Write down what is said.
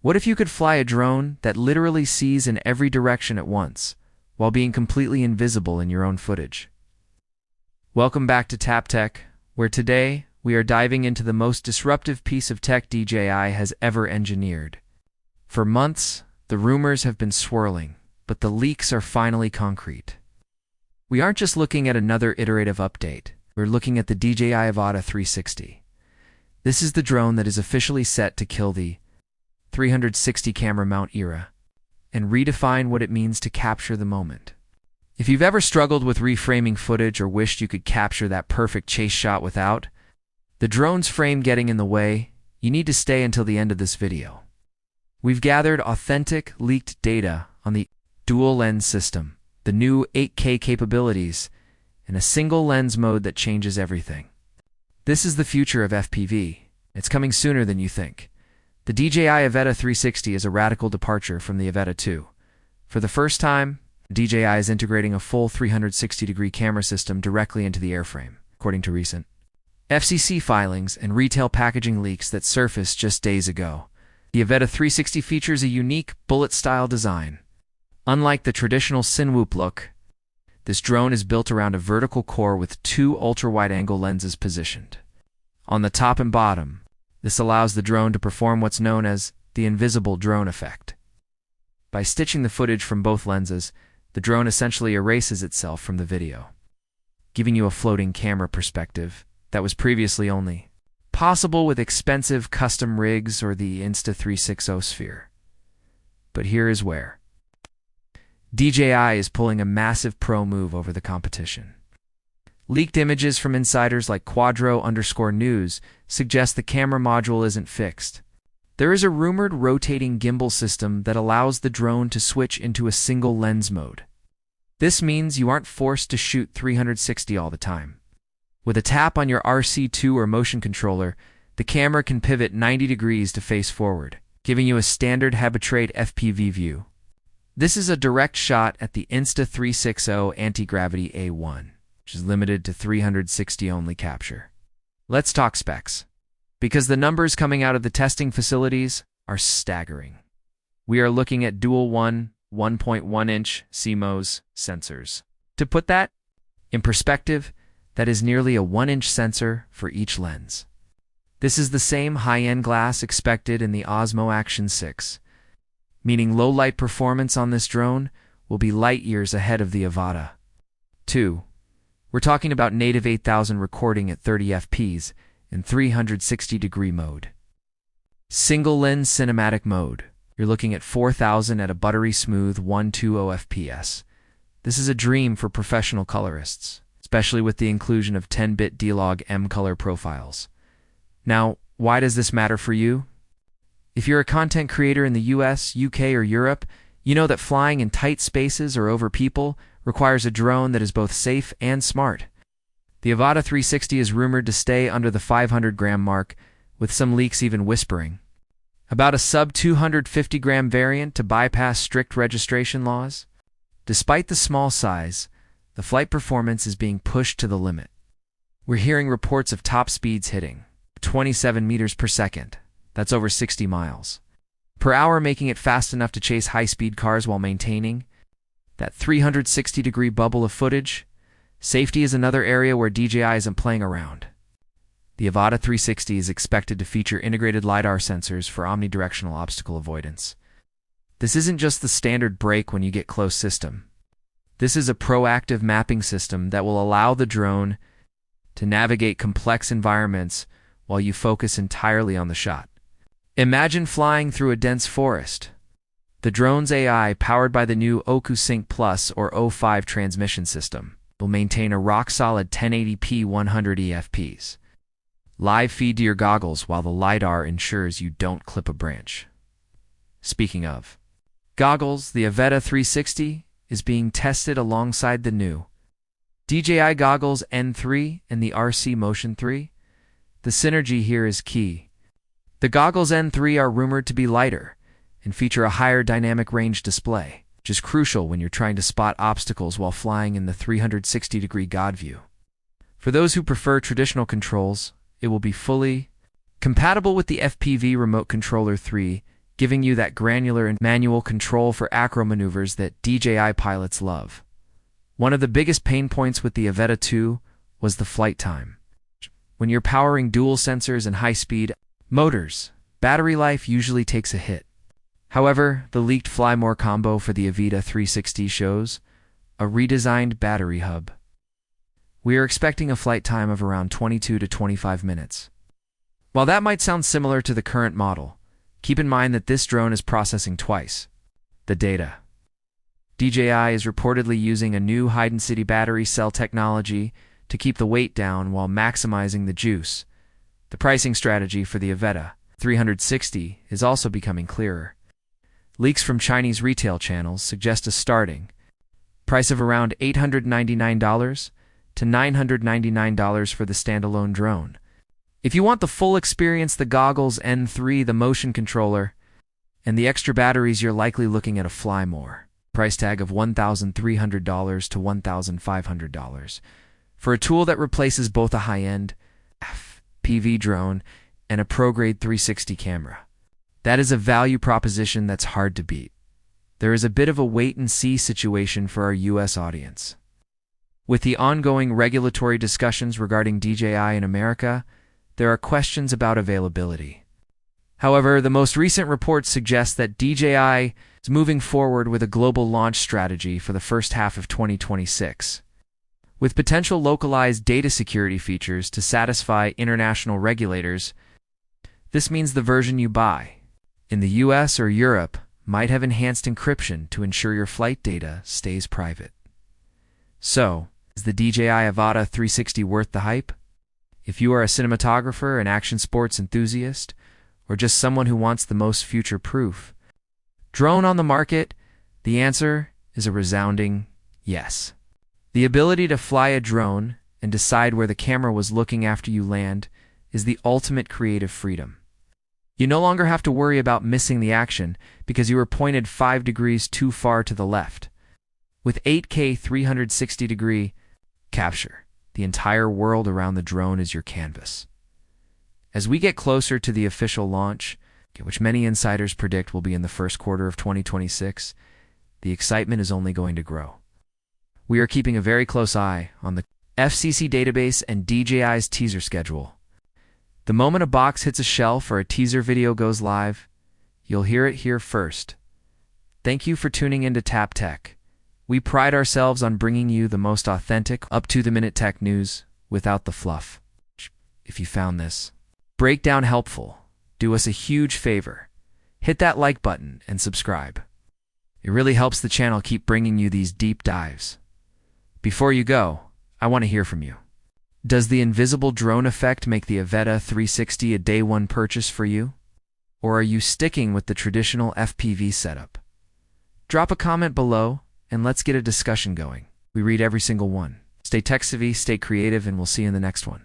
What if you could fly a drone that literally sees in every direction at once, while being completely invisible in your own footage? Welcome back to Tap Tech, where today we are diving into the most disruptive piece of tech DJI has ever engineered. For months, the rumors have been swirling, but the leaks are finally concrete. We aren't just looking at another iterative update, we're looking at the DJI Avata 360. This is the drone that is officially set to kill the 360 camera mount era and redefine what it means to capture the moment. If you've ever struggled with reframing footage or wished you could capture that perfect chase shot without the drone's frame getting in the way, you need to stay until the end of this video. We've gathered authentic, leaked data on the dual lens system, the new 8K capabilities, and a single lens mode that changes everything. This is the future of FPV. It's coming sooner than you think. The DJI Avata 360 is a radical departure from the Avata 2. For the first time, DJI is integrating a full 360-degree camera system directly into the airframe, according to recent FCC filings and retail packaging leaks that surfaced just days ago. The Avata 360 features a unique bullet-style design. Unlike the traditional Cinewhoop look, this drone is built around a vertical core with two ultra-wide-angle lenses positioned on the top and bottom. This allows the drone to perform what's known as the invisible drone effect. By stitching the footage from both lenses, the drone essentially erases itself from the video, giving you a floating camera perspective that was previously only possible with expensive custom rigs or the Insta360 sphere. But here is where DJI is pulling a massive pro move over the competition. Leaked images from insiders like Quadro_News suggest the camera module isn't fixed. There is a rumored rotating gimbal system that allows the drone to switch into a single lens mode. This means you aren't forced to shoot 360 all the time. With a tap on your RC2 or motion controller, the camera can pivot 90 degrees to face forward, giving you a standard habitrait FPV view. This is a direct shot at the Insta360 anti-gravity A1, which is limited to 360 only capture. Let's talk specs, because the numbers coming out of the testing facilities are staggering. We are looking at dual 1.1-inch CMOS sensors. To put that in perspective, that is nearly a 1-inch sensor for each lens. This is the same high-end glass expected in the Osmo Action 6, meaning low-light performance on this drone will be light years ahead of the Avata 2. We're talking about native 8000 recording at 30 fps in 360-degree mode. Single lens cinematic mode. You're looking at 4000 at a buttery smooth 120 fps. This is a dream for professional colorists, especially with the inclusion of 10-bit D-Log M color profiles. Now, why does this matter for you? If you're a content creator in the US, UK, or Europe, you know that flying in tight spaces or over people requires a drone that is both safe and smart. The Avata 360 is rumored to stay under the 500-gram mark, with some leaks even whispering about a sub-250-gram variant to bypass strict registration laws. Despite the small size, the flight performance is being pushed to the limit. We're hearing reports of top speeds hitting 27 meters per second. That's over 60 miles per hour, making it fast enough to chase high-speed cars while maintaining that 360-degree bubble of footage. Safety is another area where DJI isn't playing around. The Avata 360 is expected to feature integrated LiDAR sensors for omnidirectional obstacle avoidance. This isn't just the standard brake when you get close system. This is a proactive mapping system that will allow the drone to navigate complex environments while you focus entirely on the shot. Imagine flying through a dense forest. The drone's AI, powered by the new OcuSync Plus or O5 transmission system, will maintain a rock-solid 1080p 100 fps. Live feed to your goggles while the LiDAR ensures you don't clip a branch. Speaking of goggles, the Avata 360 is being tested alongside the new DJI Goggles N3 and the RC Motion 3. The synergy here is key. The Goggles N3 are rumored to be lighter and feature a higher dynamic range display, which is crucial when you're trying to spot obstacles while flying in the 360-degree God view. For those who prefer traditional controls, it will be fully compatible with the FPV Remote Controller 3 giving you that granular and manual control for acro maneuvers that DJI pilots love. One of the biggest pain points with the Avata 2 was the flight time. When you're powering dual sensors and high-speed motors, battery life usually takes a hit. However, the leaked Fly More combo for the Avata 360 shows a redesigned battery hub. We are expecting a flight time of around 22 to 25 minutes. While that might sound similar to the current model, keep in mind that this drone is processing twice the data. DJI is reportedly using a new high-density battery cell technology to keep the weight down while maximizing the juice. The pricing strategy for the Avata 360 is also becoming clearer. Leaks from Chinese retail channels suggest a starting price of around $899 to $999 for the standalone drone. If you want the full experience, the goggles, N3, the motion controller, and the extra batteries, you're likely looking at a Fly More price tag of $1,300 to $1,500 for a tool that replaces both a high-end FPV drone and a pro-grade 360 camera. That is a value proposition that's hard to beat. There is a bit of a wait-and-see situation for our US audience. With the ongoing regulatory discussions regarding DJI in America, there are questions about availability. However, the most recent reports suggest that DJI is moving forward with a global launch strategy for the first half of 2026. With potential localized data security features to satisfy international regulators, this means the version you buy in the US or Europe might have enhanced encryption to ensure your flight data stays private. So, is the DJI Avata 360 worth the hype? If you are a cinematographer, an action sports enthusiast, or just someone who wants the most future-proof drone on the market, the answer is a resounding yes. The ability to fly a drone and decide where the camera was looking after you land is the ultimate creative freedom. You no longer have to worry about missing the action because you were pointed 5 degrees too far to the left. With 8K 360-degree capture, the entire world around the drone is your canvas. As we get closer to the official launch, which many insiders predict will be in the first quarter of 2026, the excitement is only going to grow. We are keeping a very close eye on the FCC database and DJI's teaser schedule. The moment a box hits a shelf or a teaser video goes live, you'll hear it here first. Thank you for tuning in to Tap Tech. We pride ourselves on bringing you the most authentic, up-to-the-minute tech news without the fluff. If you found this breakdown helpful, do us a huge favor. Hit that like button and subscribe. It really helps the channel keep bringing you these deep dives. Before you go, I want to hear from you. Does the invisible drone effect make the Avata 360 a day one purchase for you? Or are you sticking with the traditional FPV setup? Drop a comment below and let's get a discussion going. We read every single one. Stay tech-savvy, stay creative, and we'll see you in the next one.